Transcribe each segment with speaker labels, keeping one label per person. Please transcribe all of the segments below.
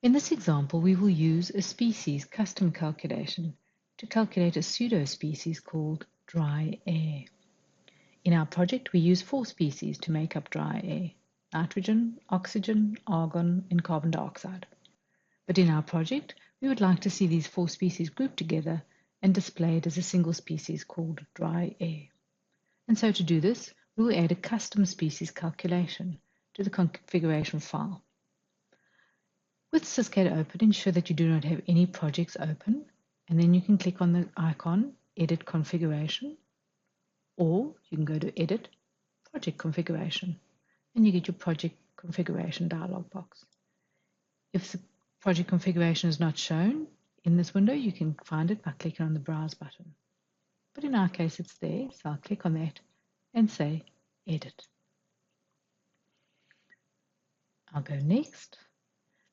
Speaker 1: In this example, we will use a species custom calculation to calculate a pseudo species called dry air. In our project, we use 4 species to make up dry air: nitrogen, oxygen, argon, and carbon dioxide. But in our project, we would like to see these 4 species grouped together and displayed as a single species called dry air. And so to do this, we will add a custom species calculation to the configuration file. With SysCAD open, ensure that you do not have any projects open, and then you can click on the icon Edit Configuration, or you can go to Edit Project Configuration, and you get your project configuration dialog box. If the project configuration is not shown in this window, you can find it by clicking on the Browse button. But in our case, it's there, so I'll click on that and say Edit. I'll go Next.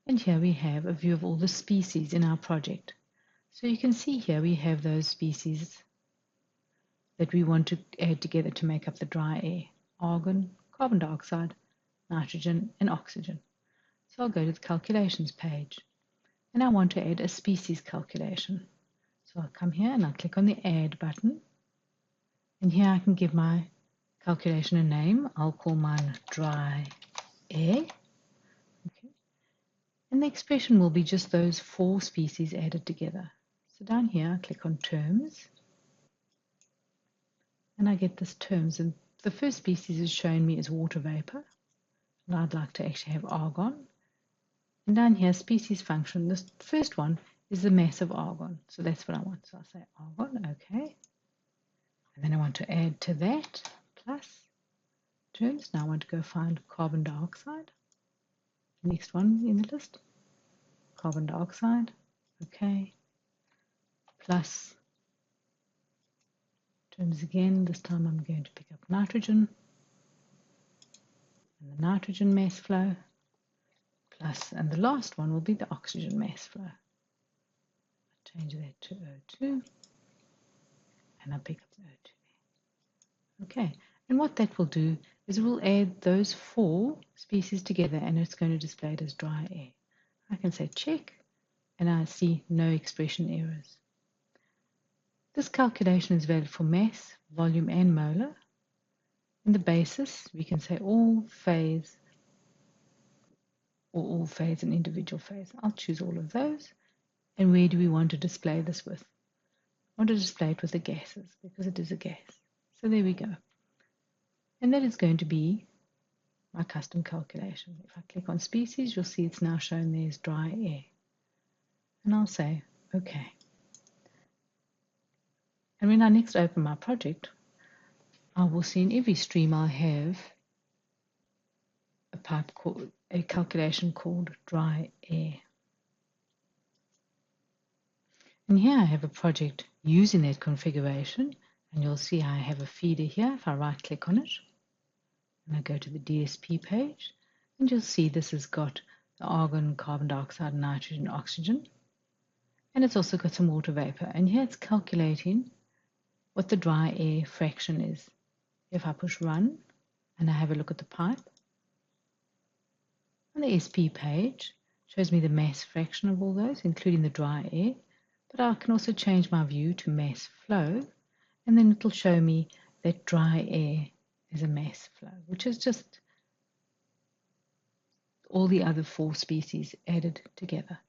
Speaker 1: And here we have a view of all the species in our project. So you can see here we have those species that we want to add together to make up the dry air: argon, carbon dioxide, nitrogen, and oxygen. So I'll go to the calculations page, and I want to add a species calculation. So I'll come here and I'll click on the Add button, and here I can give my calculation a name. I'll call mine dry air. And the expression will be just those 4 species added together. So down here, I click on Terms, and I get this terms. And the first species is showing me as water vapor, and I'd like to actually have argon. And down here, species function, this first one is the mass of argon. So that's what I want. So I'll say argon, okay. And then I want to add to that, plus terms. Now I want to go find carbon dioxide. Next one in the list, carbon dioxide, okay, plus terms again. This time I'm going to pick up nitrogen, and the nitrogen mass flow, plus, and the last one will be the oxygen mass flow. I'll change that to O2, and I'll pick up the O2 there. Okay, and what that will do is we'll add those 4 species together, and it's going to display it as dry air. I can say check, and I see no expression errors. This calculation is valid for mass, volume, and molar. In the basis, we can say all phase, or all phase and individual phase. I'll choose all of those. And where do we want to display this with? I want to display it with the gases, because it is a gas. So there we go. And that is going to be my custom calculation. If I click on species, you'll see it's now shown there as dry air. And I'll say, okay. And when I next open my project, I will see in every stream I have a calculation called dry air. And here I have a project using that configuration, and you'll see I have a feeder here. If I right click on it, and I go to the DSP page, and you'll see this has got the argon, carbon dioxide, nitrogen, oxygen, and it's also got some water vapor. And here it's calculating what the dry air fraction is. If I push run and I have a look at the pipe, on the SP page, it shows me the mass fraction of all those, including the dry air, but I can also change my view to mass flow, and then it'll show me that dry air is a mass flow, which is just all the other 4 species added together.